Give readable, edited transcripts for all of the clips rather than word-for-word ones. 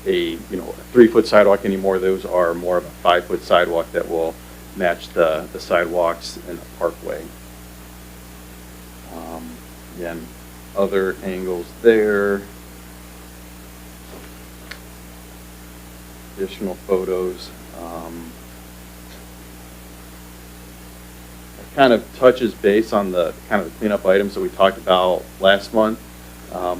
a 3-foot sidewalk anymore. Those are more of a 5-foot sidewalk that will match the sidewalks in the parkway. Again, other angles there. Additional photos. It kind of touches base on the kind of the cleanup items that we talked about last month.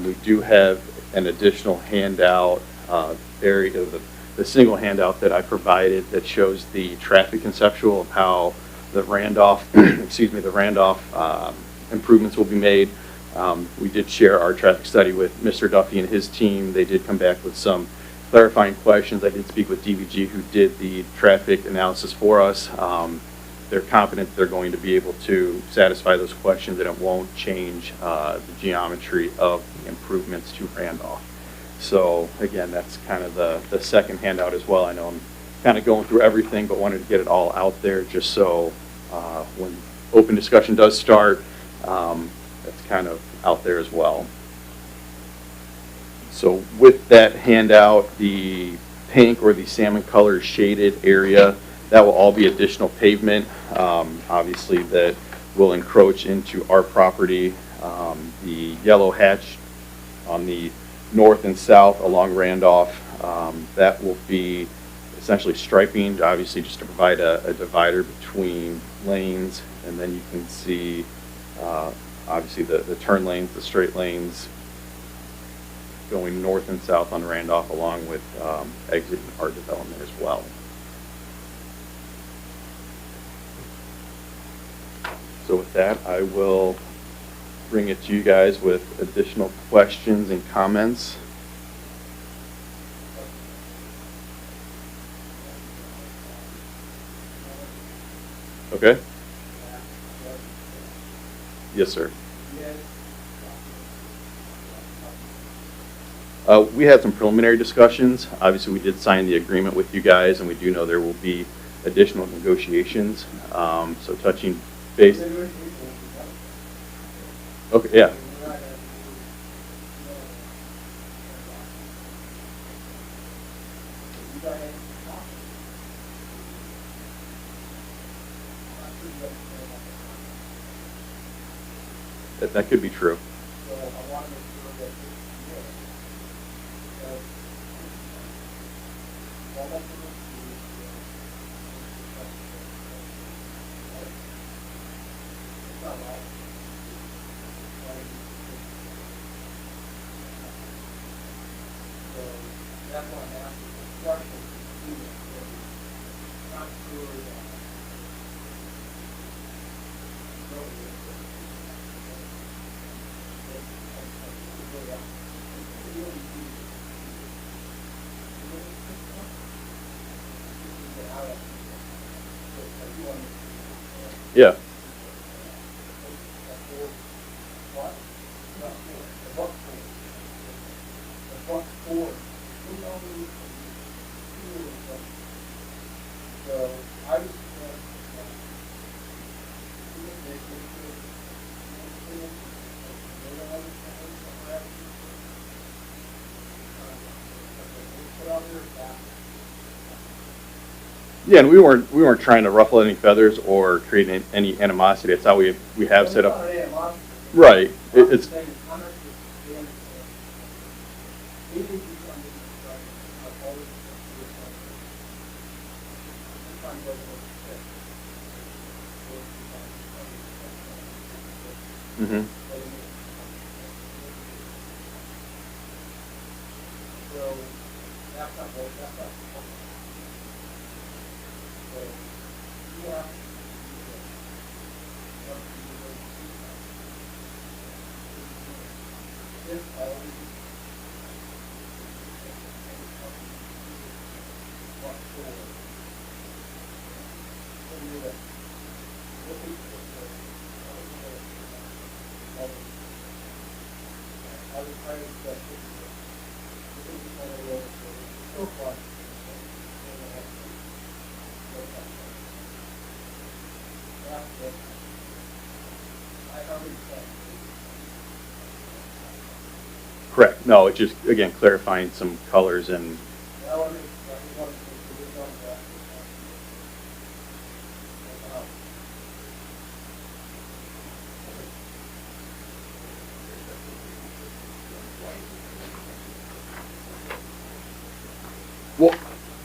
We do have an additional handout, the single handout that I provided that shows the traffic conceptual of how the Randolph, the Randolph improvements will be made. We did share our traffic study with Mr. Duffy and his team. They did come back with some clarifying questions. I did speak with DVG, who did the traffic analysis for us. They're confident they're going to be able to satisfy those questions, and it won't change the geometry of the improvements to Randolph. So again, that's kind of the second handout as well. I know I'm kind of going through everything, but wanted to get it all out there just so when open discussion does start, that's kind of out there as well. So with that handout, the pink or the salmon color shaded area, that will all be additional pavement, obviously that will encroach into our property. The yellow hatch on the north and south along Randolph, that will be essentially striping, obviously just to provide a divider between lanes, and then you can see obviously the turn lanes, the straight lanes going north and south on Randolph, along with exiting our development as well. So with that, I will bring it to you guys with additional questions and comments. Okay? Yes, sir. We had some preliminary discussions. Obviously, we did sign the agreement with you guys, and we do know there will be additional negotiations. So touching base. Okay, yeah. That could be true. Yeah. Yeah, and we weren't trying to ruffle any feathers or create any animosity. It's how we have set up. Right. It's. Mm-hmm. Correct. No, it's just, again, clarifying some colors and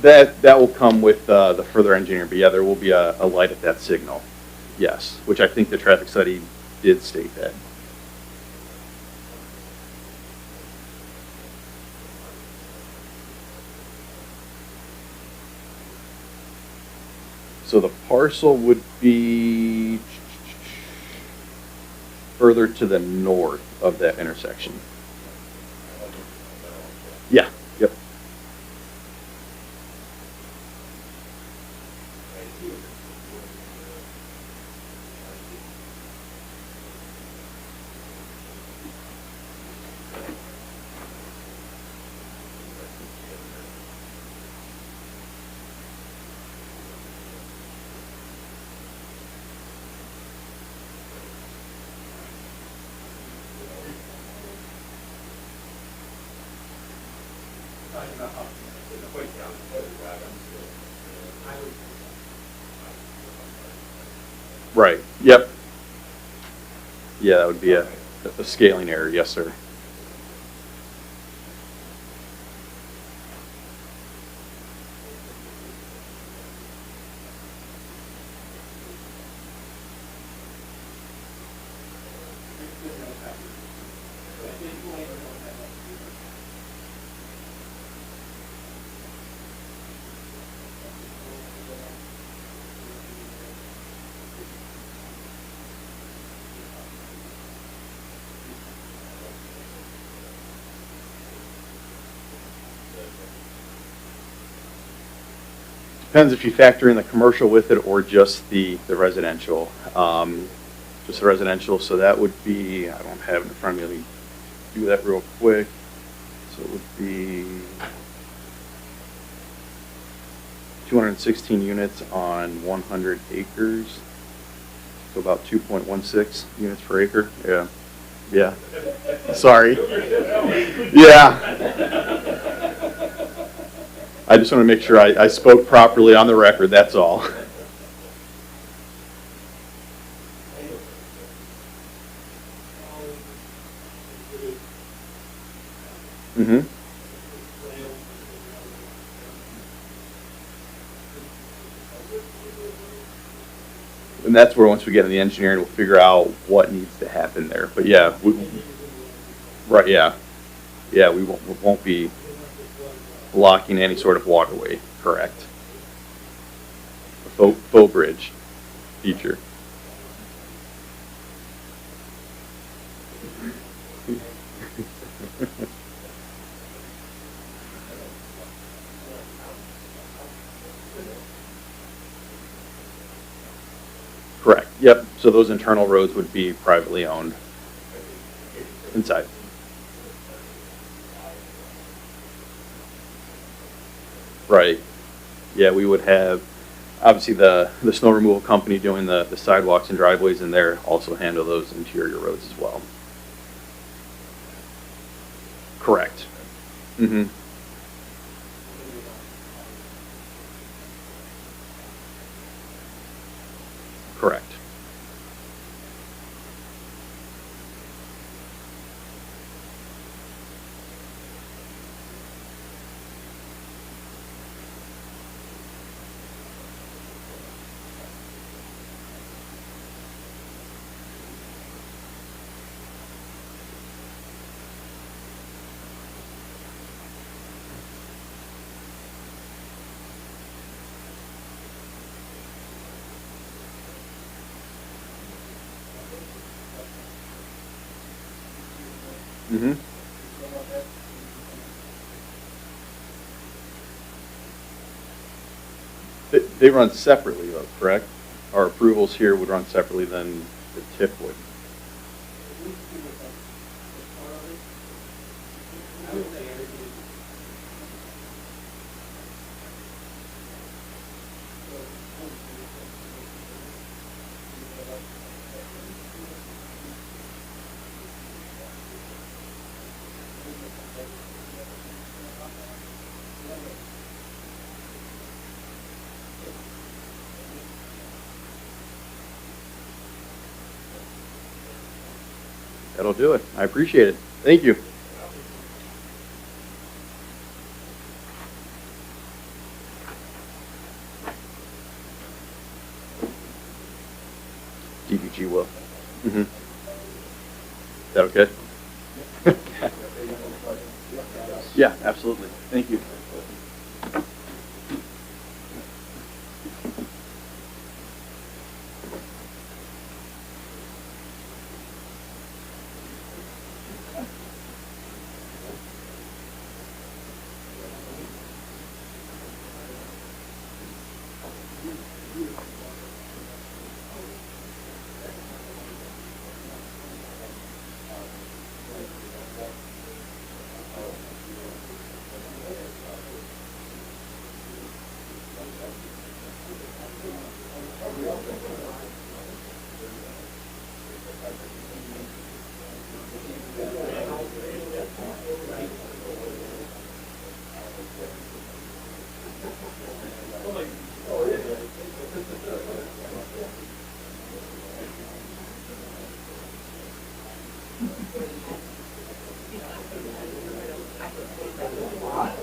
That will come with the further engineering, but yeah, there will be a light at that signal, yes, which I think the traffic study did state that. So the parcel would be further to the north of that intersection. Yeah, yep. Right, yep. Yeah, that would be a scaling error, yes, sir. Depends if you factor in the commercial with it or just the residential. Just the residential, so that would be, I don't have it in front of me, let me do that real quick. So it would be 216 units on 100 acres, so about 2.16 units per acre, yeah. Yeah, sorry. Yeah. I just want to make sure I spoke properly on the record, that's all. Mm-hmm. And that's where, once we get in the engineering, we'll figure out what needs to happen there. But yeah, right, yeah. Yeah, we won't be blocking any sort of waterway, correct? A faux bridge feature. Correct, yep. So those internal roads would be privately owned inside. Right. Yeah, we would have, obviously, the snow removal company doing the sidewalks and driveways in there also handle those interior roads as well. Correct. Mm-hmm. Correct. Mm-hmm. They run separately though, correct? Our approvals here would run separately than the TIF would. That'll do it. I appreciate it. Thank you. DBG will. Mm-hmm. Is that okay? Yeah, absolutely. Thank you.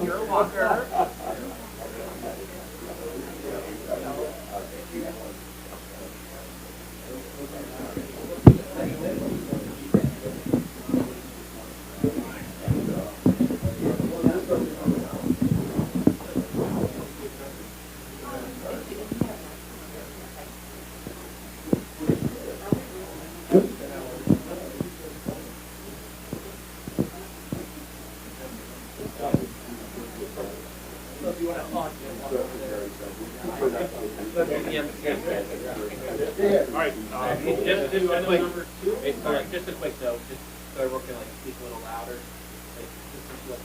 You're a walker. Alright, just a quick note, just so everyone can like speak a little louder. Like, this is what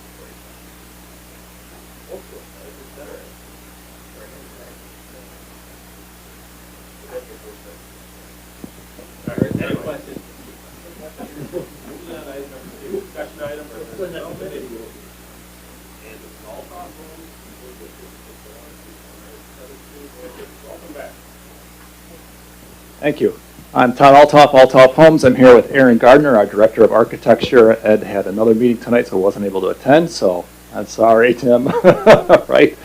Alright, any questions? Discussion item for welcome back. Thank you. I'm Todd Althoff Homes. I'm here with Aaron Gardner, our Director of Architecture. Ed had another meeting tonight, so wasn't able to attend, so I'm sorry, Tim. Right?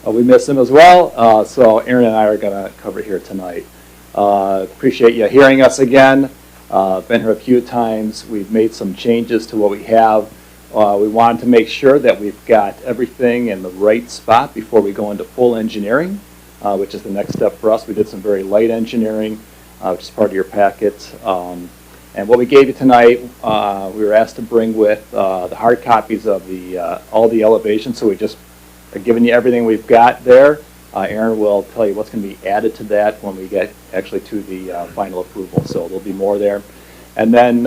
We miss him as well, so Aaron and I are going to cover here tonight. Appreciate you hearing us again. Been here a few times. We've made some changes to what we have. We wanted to make sure that we've got everything in the right spot before we go into full engineering, which is the next step for us. We did some very light engineering, which is part of your packet. And what we gave you tonight, we were asked to bring with the hard copies of all the elevations, so we just are giving you everything we've got there. Aaron will tell you what's going to be added to that when we get actually to the final approval, so there'll be more there. And then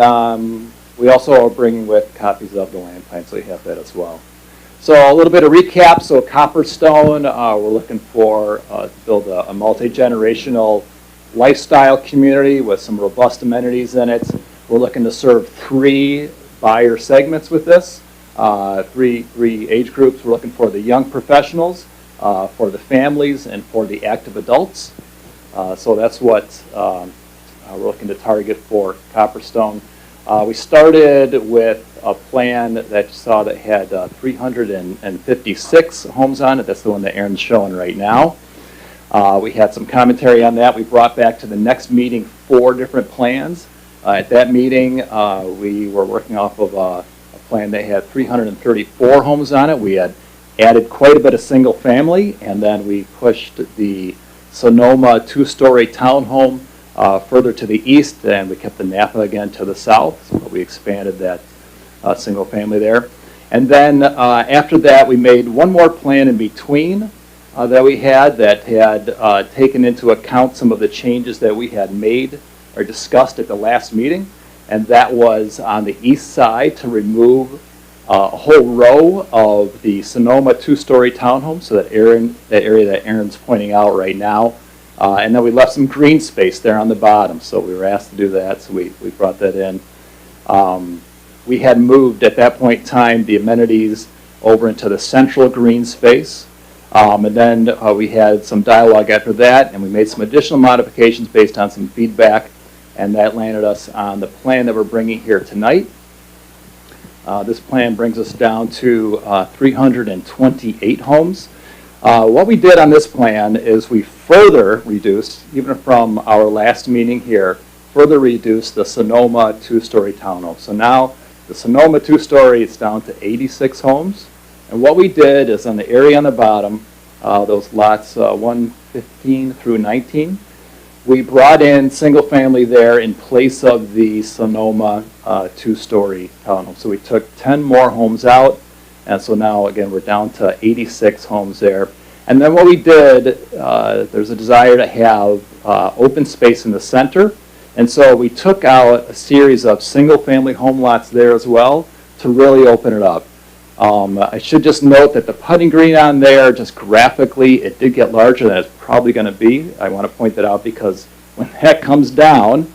we also are bringing with copies of the land plan, so you have that as well. So a little bit of recap. So Copperstone, we're looking for to build a multi-generational lifestyle community with some robust amenities in it. We're looking to serve 3 buyer segments with this, three age groups. We're looking for the young professionals, for the families, and for the active adults. So that's what we're looking to target for Copperstone. We started with a plan that you saw that had 356 homes on it. That's the one that Aaron's showing right now. We had some commentary on that. We brought back to the next meeting 4 different plans. At that meeting, we were working off of a plan that had 334 homes on it. We had added quite a bit of single family, and then we pushed the Sonoma 2-story townhome further to the east, and we kept the Napa again to the south, so we expanded that single family there. And then after that, we made one more plan in between that we had taken into account some of the changes that we had made or discussed at the last meeting, and that was on the east side to remove a whole row of the Sonoma 2-story townhomes, so that area that Aaron's pointing out right now. And then we left some green space there on the bottom, so we were asked to do that, so we brought that in. We had moved at that point in time the amenities over into the central green space, and then we had some dialogue after that, and we made some additional modifications based on some feedback, and that landed us on the plan that we're bringing here tonight. This plan brings us down to 328 homes. What we did on this plan is we further reduced, even from our last meeting here, further reduce the Sonoma two-story townhome. So now the Sonoma two-story is down to 86 homes. And what we did is on the area on the bottom, those lots 115 through 19, we brought in single family there in place of the Sonoma two-story townhome. So we took 10 more homes out, and so now again we're down to 86 homes there. And then what we did, there's a desire to have open space in the center, and so we took out a series of single family home lots there as well to really open it up. I should just note that the putting green on there, just graphically, it did get larger than it's probably going to be. I want to point that out because when that comes down,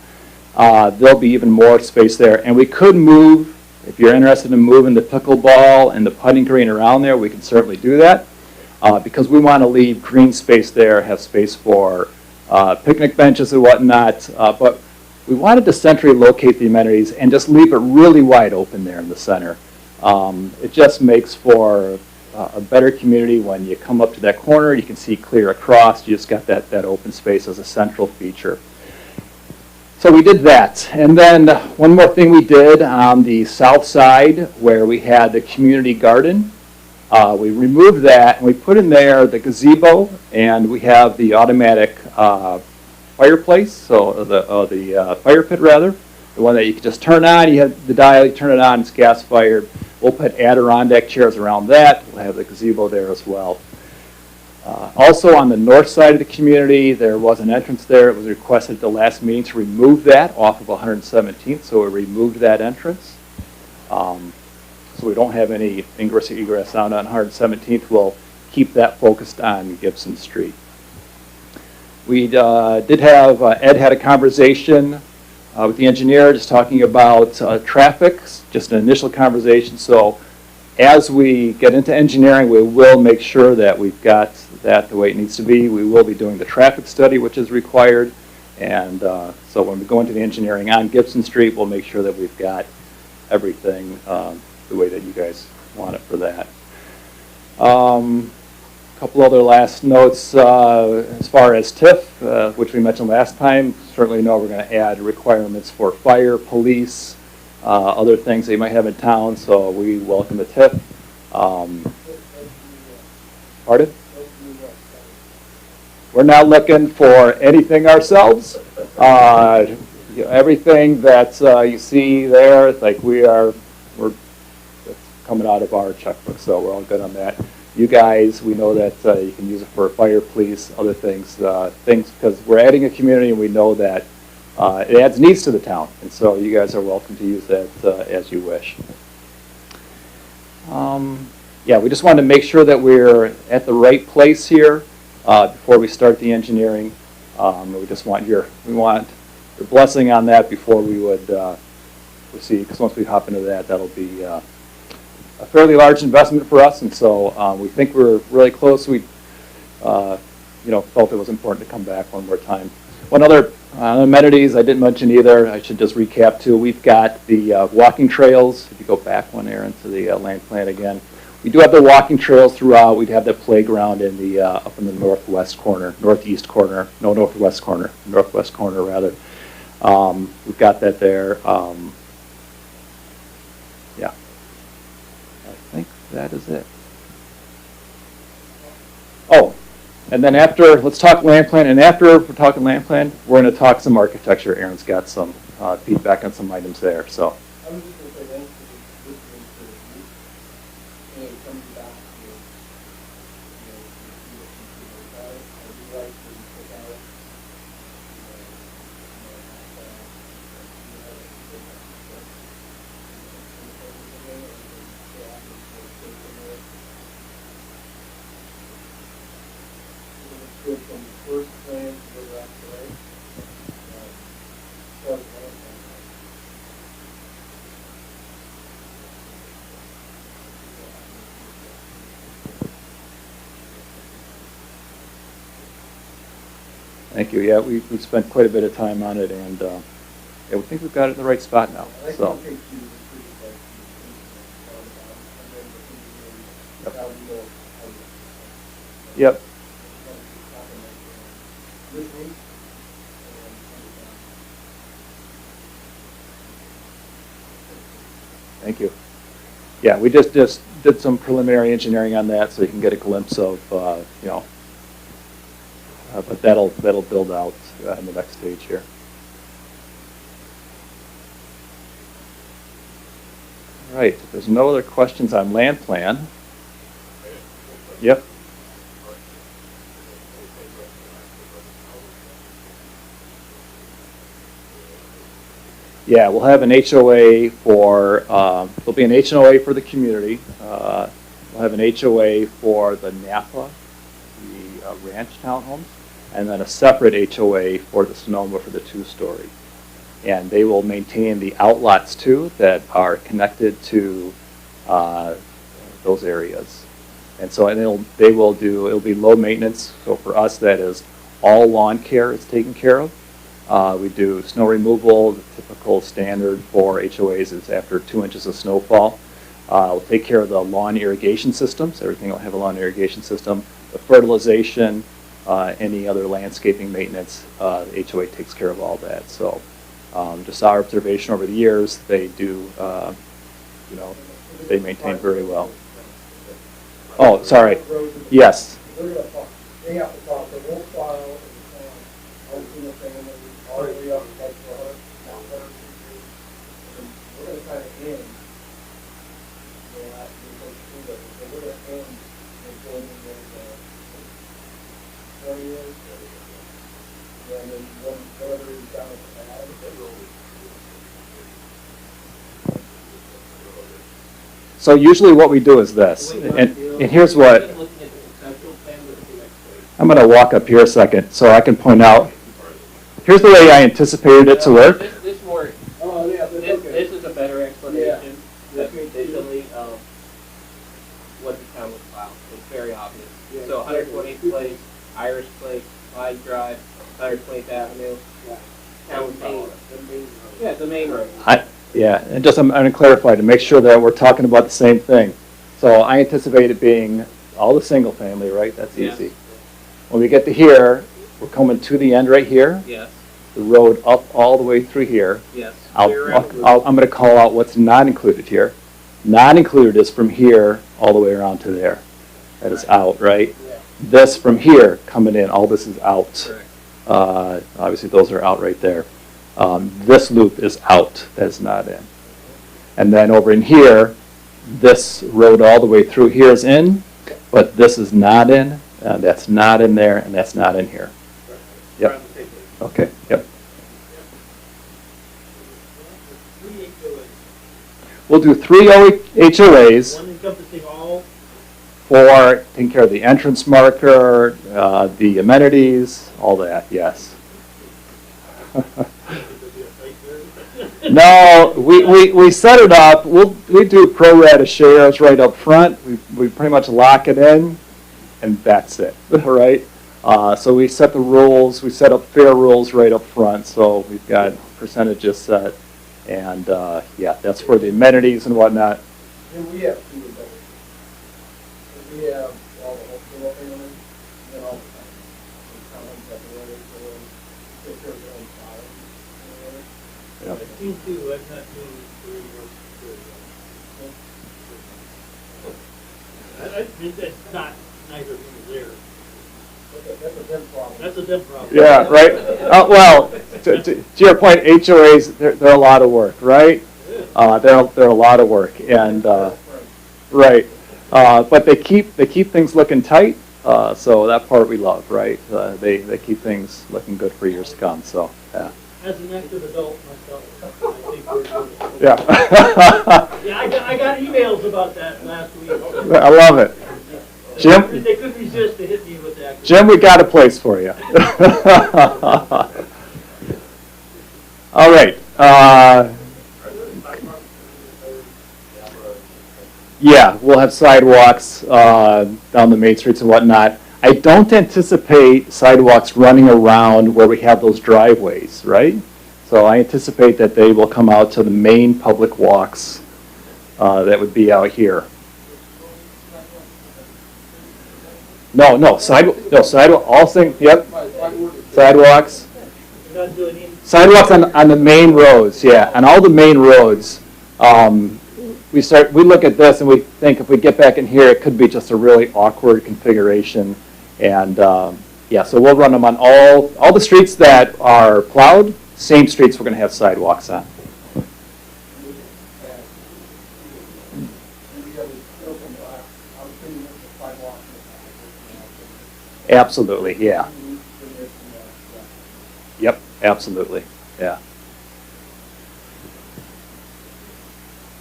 there'll be even more space there. And we could move, if you're interested in moving the pickleball and the putting green around there, we can certainly do that because we want to leave green space there, have space for picnic benches and whatnot. But we wanted to centrally locate the amenities and just leave it really wide open there in the center. It just makes for a better community. When you come up to that corner, you can see clear across. You just got that open space as a central feature. So we did that. And then one more thing we did on the south side where we had the community garden. We removed that and we put in there the gazebo, and we have the automatic fireplace, so the fire pit rather, the one that you can just turn on. You have the dial, you turn it on, it's gas fired. We'll put Adirondack chairs around that. We'll have the gazebo there as well. Also on the north side of the community, there was an entrance there. It was requested at the last meeting to remove that off of 117th, so we removed that entrance. So we don't have any ingress or egress out on 117th. We'll keep that focused on Gibson Street. We did have, Ed had a conversation with the engineer just talking about traffic, just an initial conversation. So as we get into engineering, we will make sure that we've got that the way it needs to be. We will be doing the traffic study, which is required. And so when we go into the engineering on Gibson Street, we'll make sure that we've got everything the way that you guys want it for that. Couple other last notes as far as TIF, which we mentioned last time. Certainly know we're going to add requirements for fire, police, other things they might have in town, so we welcome the TIF. Pardon? We're not looking for anything ourselves. Everything that you see there, like we're it's coming out of our checkbook, so we're all good on that. You guys, we know that you can use it for fire, police, other things, because we're adding a community and we know that it adds needs to the town, and so you guys are welcome to use that as you wish. Yeah, we just wanted to make sure that we're at the right place here before we start the engineering. We just want your blessing on that before we would proceed, because once we hop into that, that'll be a fairly large investment for us, and so we think we're really close. We felt it was important to come back one more time. One other amenities I didn't mention either, I should just recap too. We've got the walking trails. If you go back one there into the land plan again, we do have the walking trails throughout. We'd have the playground in the up in the northwest corner, northwest corner rather. We've got that there. Yeah, I think that is it. Oh, and then after, let's talk land plan. And after we're talking land plan, we're going to talk some architecture. Aaron's got some feedback on some items there. So. I was just going to say thanks for listening to the group and coming back to, I do like to pick out, good from the first plan to where we're at today. So, Thank you. Yeah, we've spent quite a bit of time on it, and yeah, we think we've got it in the right spot now. So. Yep. Thank you. Yeah, we just did some preliminary engineering on that, so you can get a glimpse of, you know, but that'll build out in the next stage here. All right, if there's no other questions on land plan. Yep. Yeah, we'll have an HOA for, there'll be an HOA for the community. We'll have an HOA for the Napa, the ranch townhomes, and then a separate HOA for the Sonoma for the 2-story. And they will maintain the outlots too that are connected to those areas. And so it'll be low maintenance. So for us, that is all lawn care is taken care of. We do snow removal. The typical standard for HOAs is after 2 inches of snowfall. We'll take care of the lawn irrigation systems. Everything will have a lawn irrigation system. The fertilization, any other landscaping maintenance, the HOA takes care of all that. So just our observation over the years, they do, you know, they maintain very well. Oh, sorry. Yes. They have to talk, the whole file, all the family, all the way up, like, we're gonna try to end. We're gonna end in building in 20 years. And then whatever is down at the pad. So usually what we do is this, and here's what, I'm going to walk up here a second so I can point out, here's the way I anticipated it to work. This works. Oh, yeah, This is a better explanation, Yeah. visually, of what the town would file. It's very obvious. Yeah. So 128th Place, Irish Place, Clyde Drive, 120th Avenue, town would file. Yeah, the main road. Yeah, and just I'm going to clarify to make sure that we're talking about the same thing. So I anticipate it being all the single family, right? That's Yes. easy. When we get to here, we're coming to the end right here. Yes, The road up all the way through here. yes. I'm going to call out what's not included here. Not included is from here all the way around to there. That is out, right? Yeah. This from here coming in, all this is out. Correct. Obviously, those are out right there. This loop is out, that's not in. And then over in here, this road all the way through here is in, but this is not in, that's not in there, and that's not in here. Yep. Okay, yep. We'll do 3 HOAs One encompassing all. for taking care of the entrance marker, the amenities, all that, yes. No, we set it up, we do pro rata shares right up front, we pretty much lock it in, and that's it, right? So we set the rules, we set up fair rules right up front, so we've got percentages set, and yeah, that's for the amenities and whatnot. And we have two of those. We have all the wholesale families, and all the comments that the others will take care of their own files. Yep. I've seen two, I've not seen three or I think that's not, neither here nor there. That's a them problem. That's a them problem. Yeah, right? Well, to your point, HOAs, they're a lot of work, right? They're a lot of work, and, right. But they keep things looking tight, so that part we love, right? They keep things looking good for years to come, so, yeah. As an active adult myself, I think we're good. Yeah. Yeah, I got emails about that last week. I love it. Jim? They couldn't resist to hit me with that. Jim, we got a place for you. All right. Yeah, we'll have sidewalks down the main streets and whatnot. I don't anticipate sidewalks running around where we have those driveways, right? So I anticipate that they will come out to the main public walks that would be out here. No, sidewalk, all things, yep, sidewalks. You're not doing any. Sidewalks on the main roads, yeah, on all the main roads, we look at this and we think if we get back in here, it could be just a really awkward configuration. And yeah, so we'll run them on all the streets that are plowed, same streets we're going to have sidewalks on. Absolutely, yeah. Yep, absolutely, yeah.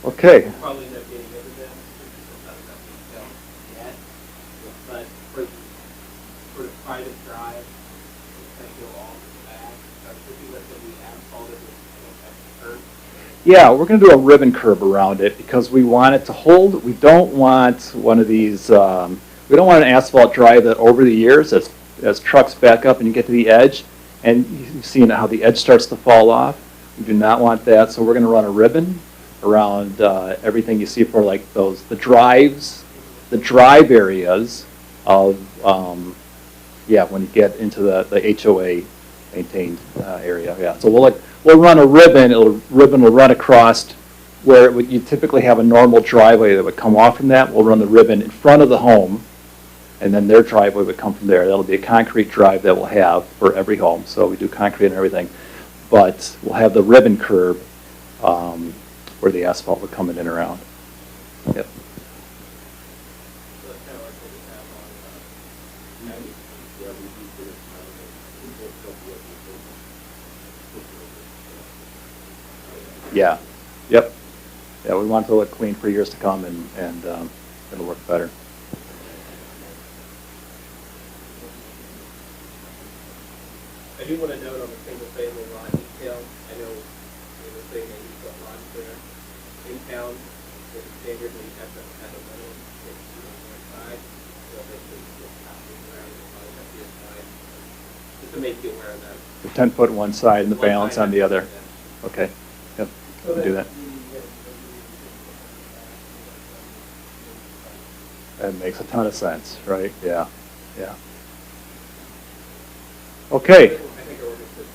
Okay. We'll probably end up getting rid of them, because we'll have enough detail yet. But for the private drive, it's gonna go all the back, especially with the asphalt at the curb. Yeah, we're going to do a ribbon curb around it because we want it to hold. We don't want one of these, we don't want an asphalt drive that over the years, as trucks back up and you get to the edge, and you've seen how the edge starts to fall off. We do not want that, so we're going to run a ribbon around everything you see for like the drive areas of, yeah, when you get into the HOA maintained area, yeah. So we'll run a ribbon, ribbon will run across where you typically have a normal driveway that would come off from that. We'll run the ribbon in front of the home, and then their driveway would come from there. That'll be a concrete drive that we'll have for every home, so we do concrete and everything. But we'll have the ribbon curb where the asphalt would come in and around. Yep. So that's kind of like what we have on, Yeah, yep. Yeah, we want it to look clean for years to come, and it'll work better. I do want to note on the single family lot detail, I know they were saying they use what lots there. In town, the standard, we have to have a minimum, it's on one side, so basically just halfway around, it's probably have the other side. Just to make you aware of that. The 10-foot one side and the One balance side on the other. yeah. Okay, yep, we can do that. That makes a ton of sense, right? Yeah, yeah. Okay. I think our ordinance says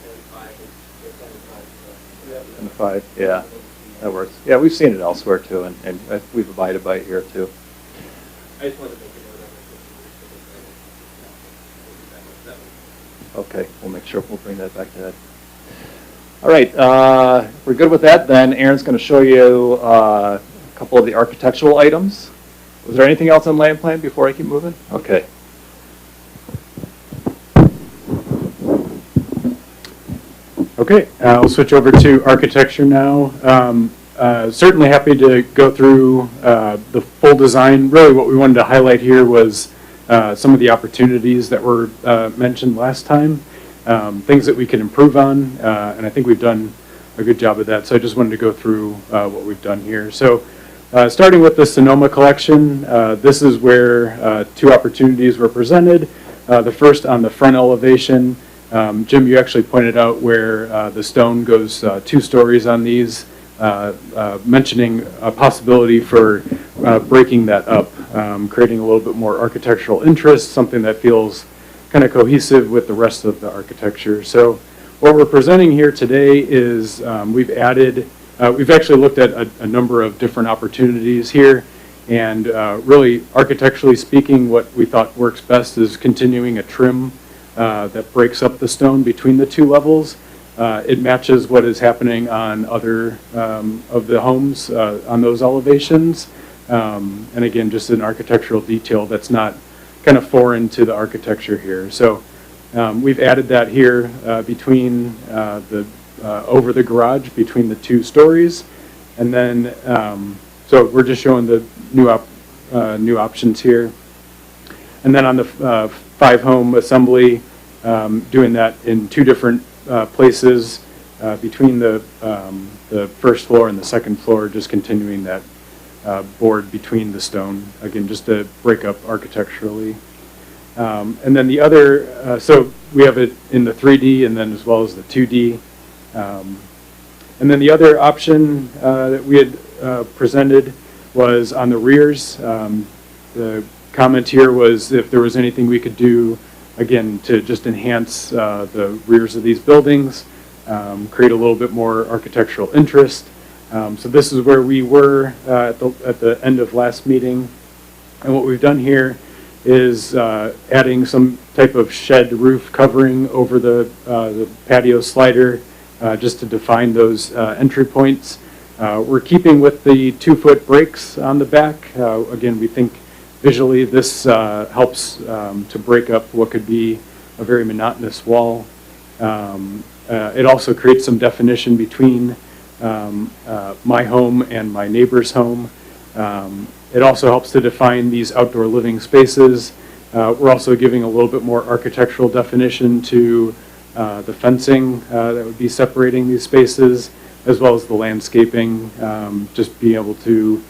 10.5, And the 5, yeah, that works. Yeah, we've seen it elsewhere too, and we've abided by it here too. I just wanted to make a note of it. Okay, we'll make sure, we'll bring that back to that. All right, we're good with that, then Aaron's going to show you a couple of the architectural items. Was there anything else on land plan before I keep moving? Okay. Okay, I'll switch over to architecture now. Certainly happy to go through the full design. Really what we wanted to highlight here was some of the opportunities that were mentioned last time, things that we can improve on, and I think we've done a good job of that. So I just wanted to go through what we've done here. So starting with the Sonoma collection, this is where two opportunities were presented. The first on the front elevation. Jim, you actually pointed out where the stone goes 2 stories on these, mentioning a possibility for breaking that up, creating a little bit more architectural interest, something that feels kind of cohesive with the rest of the architecture. So what we're presenting here today is we've actually looked at a number of different opportunities here, and really architecturally speaking, what we thought works best is continuing a trim that breaks up the stone between the 2 levels. It matches what is happening on other of the homes on those elevations. And again, just an architectural detail that's not kind of foreign to the architecture here. So we've added that here between over the garage, between the 2 stories. And then, so we're just showing the new options here. And then on the 5-home assembly, doing that in 2 different places between the first floor and the second floor, just continuing that board between the stone, again, just to break up architecturally. And then the other, so we have it in the 3D and then as well as the 2D. And then the other option that we had presented was on the rears. The comment here was if there was anything we could do, again, to just enhance the rears of these buildings, create a little bit more architectural interest. So this is where we were at the end of last meeting. And what we've done here is adding some type of shed roof covering over the patio slider just to define those entry points. We're keeping with the 2-foot breaks on the back. Again, we think visually this helps to break up what could be a very monotonous wall. It also creates some definition between my home and my neighbor's home. It also helps to define these outdoor living spaces. We're also giving a little bit more architectural definition to the fencing that would be separating these spaces, as well as the landscaping, just being able to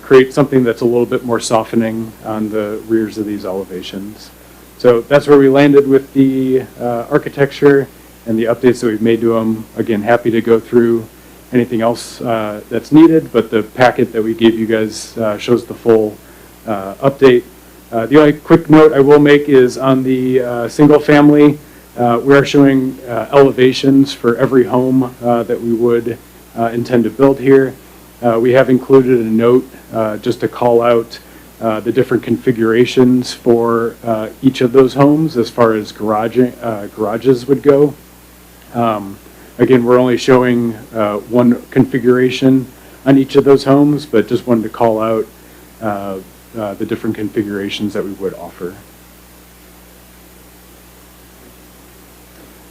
create something that's a little bit more softening on the rears of these elevations. So that's where we landed with the architecture and the updates that we've made to them. Again, happy to go through anything else that's needed, but the packet that we gave you guys shows the full update. The only quick note I will make is on the single family, we are showing elevations for every home that we would intend to build here. We have included a note just to call out the different configurations for each of those homes as far as garages would go. Again, we're only showing one configuration on each of those homes, but just wanted to call out the different configurations that we would offer.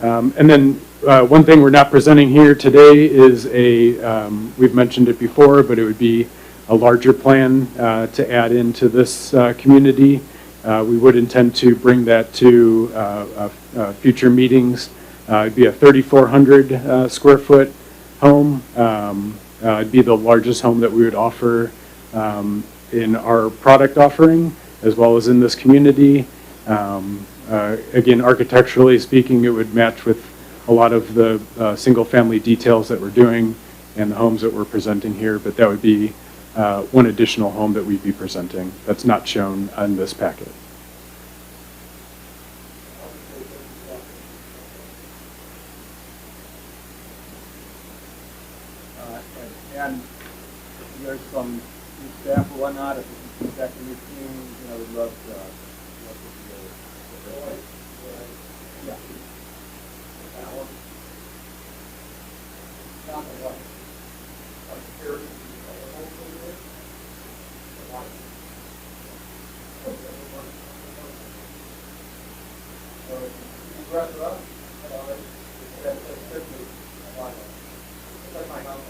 And then one thing we're not presenting here today is we've mentioned it before, but it would be a larger plan to add into this community. We would intend to bring that to future meetings. It'd be a 3,400 square foot home. It'd be the largest home that we would offer in our product offering, as well as in this community. Again, architecturally speaking, it would match with a lot of the single-family details that we're doing and the homes that we're presenting here, but that would be one additional home that we'd be presenting that's not shown on this packet. And if there's some new staff or whatnot, if you can check in your team, we'd love to yeah. That one. Down the one. Here. So you dress it up, that's certainly it's like my house.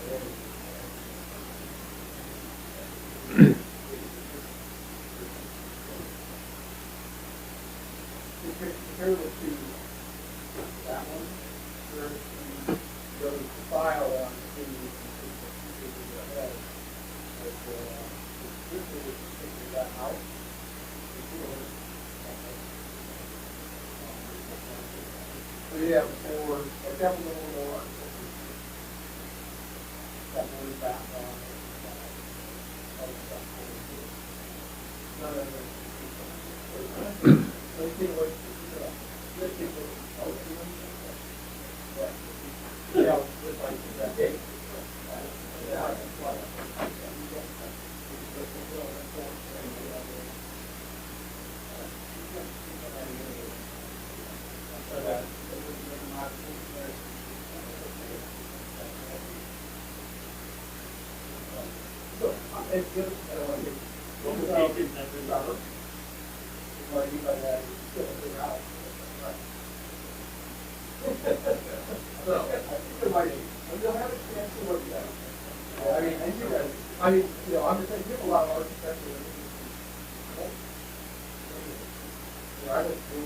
Compare the two, that one, where you go to file on the ahead, but this is that house. So you have four, like that one a little more. That one back on. I'm just saying, you have a lot of architecture. I just do,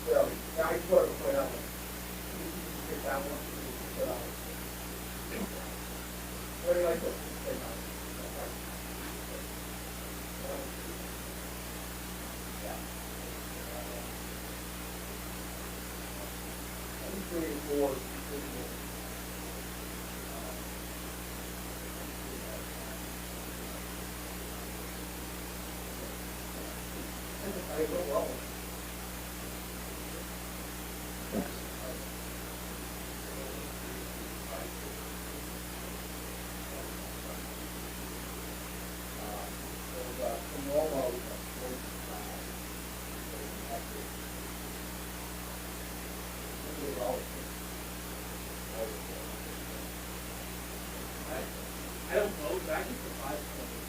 well, I just wanted to point out, pick that one, what do you like this? think we're well. I don't vote, but I can provide something.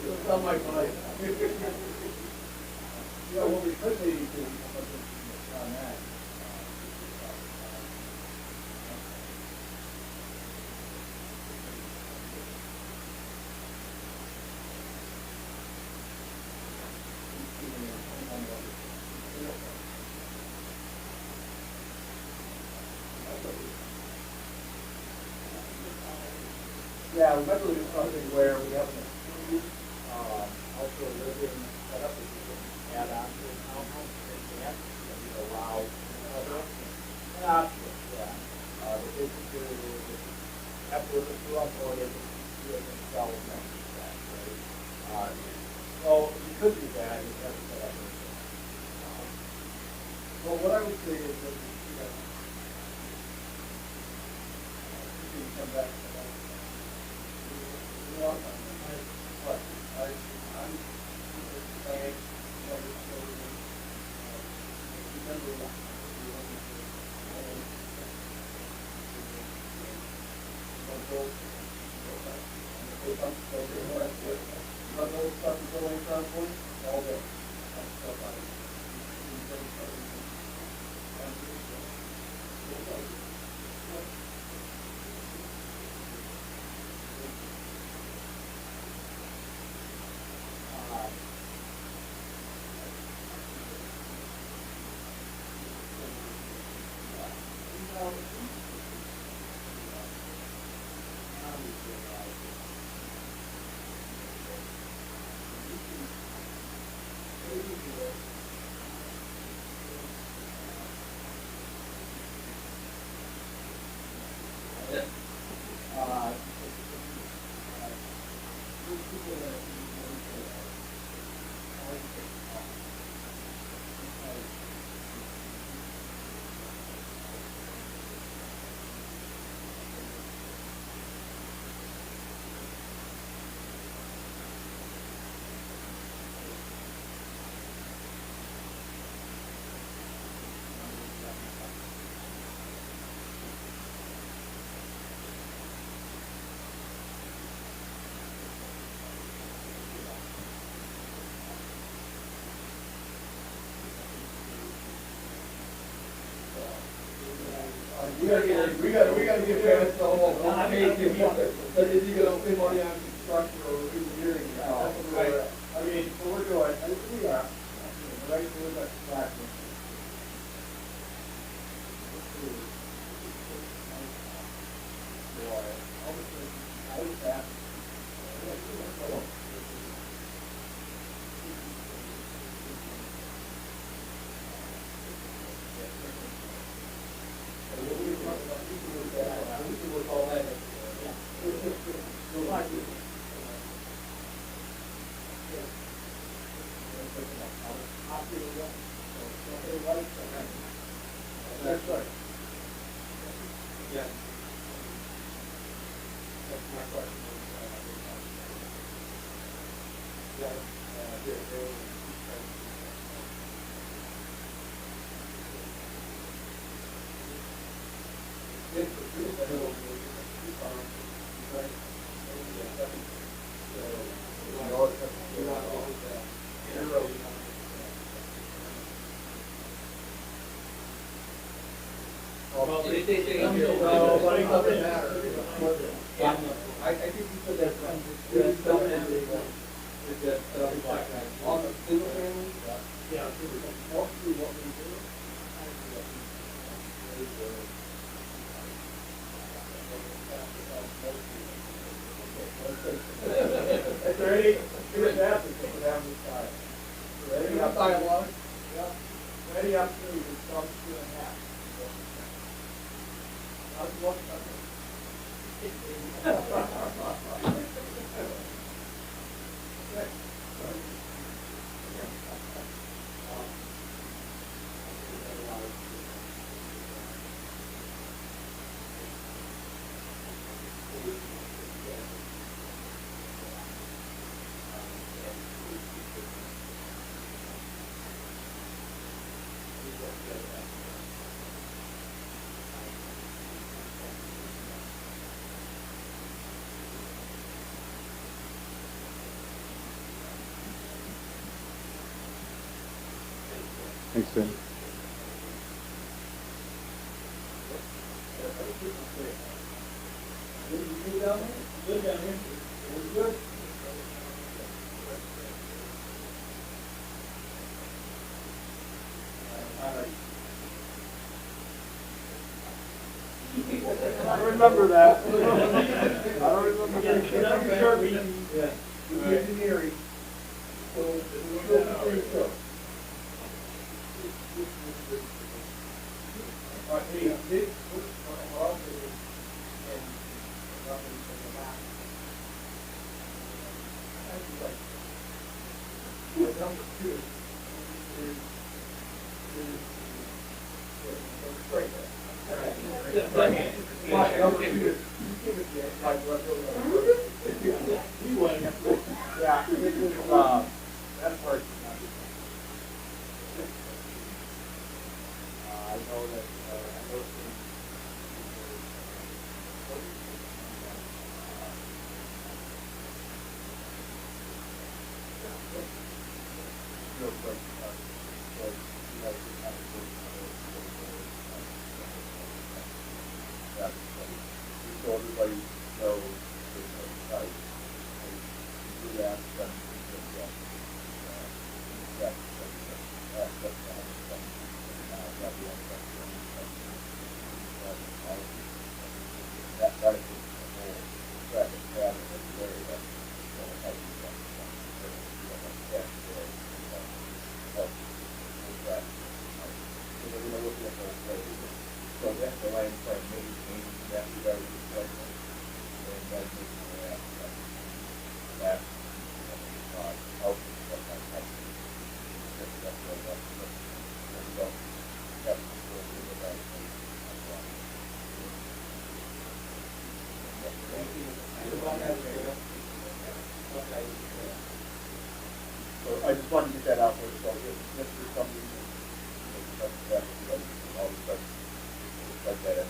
It's on my mind. Yeah, well, because they do on that. Yeah, remember we did something where we have an approved, outdoor living setup that you can add on to a townhome, they can't, and we allow another, an option, yeah. But basically, after the two on board, they can do it themselves next to that, right? So you could do that, you have to set up anything. Well, what I would say is that, you can come back to that. All day. We gotta get past the whole, but is he gonna spend money on construction or engineering? I mean, so we're doing, we are, right, we're like flashing. That's right. Yeah. That's my question. Well, they No, but it doesn't matter. I think you said that, it's done on the single family, Yeah. mostly what we do. Is there any, here's applicants that have this side. Any upside one? Yeah. Any opportunity to come 2.5? How's one? Thanks, Ben. Good down here? Good down here. It was good. I remember that. I don't remember that. Yeah. Engineering. So, we'll go to the show. Number two is right there. Right. Number two is, like, yeah, this is, that's hard. I know that, I know real quick, so you guys can have a quick, just so everybody knows the site. We do ask them to that is the whole traffic pattern of the area. So that's the line from maintain that we got to replace. And then that So I just wanted to get that out there, so if there's some reason, that, all of a sudden, like that,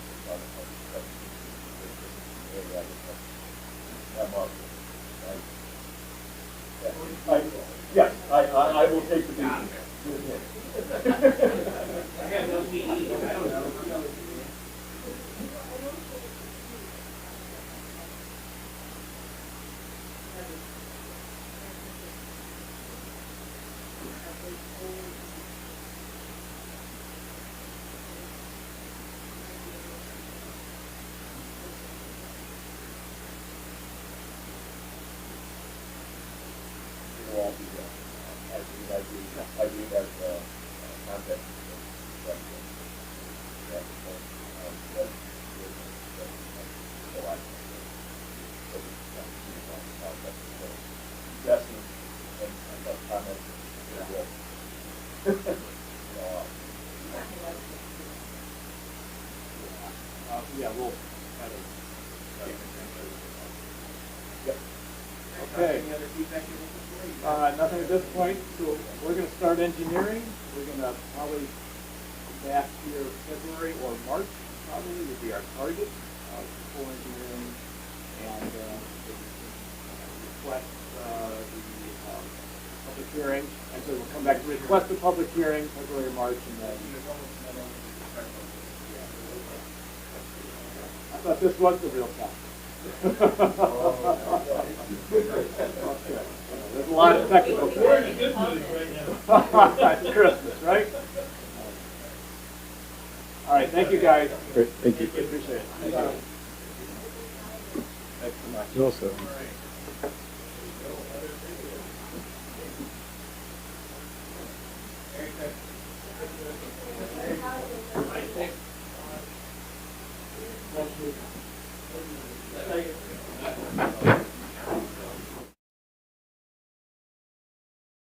yes, I will take the beating. I have no meeting, I don't know. It will all be done. I do have, contact. Yes, and the comments. Yeah, we'll kind of. Yep. Okay. Any other feedback you want to say? Nothing at this point, so we're gonna start engineering. We're gonna probably back here February or March, probably would be our target, full engineering and, request, the, public hearing. And so we'll come back to request the public hearing, February, March, and then. I thought this was the real time. Okay. There's a lot of technical things. We're in a good mood right now. It's Christmas, right? All right, thank you, guys. Great, thank you. Appreciate it. Thanks so much. You also.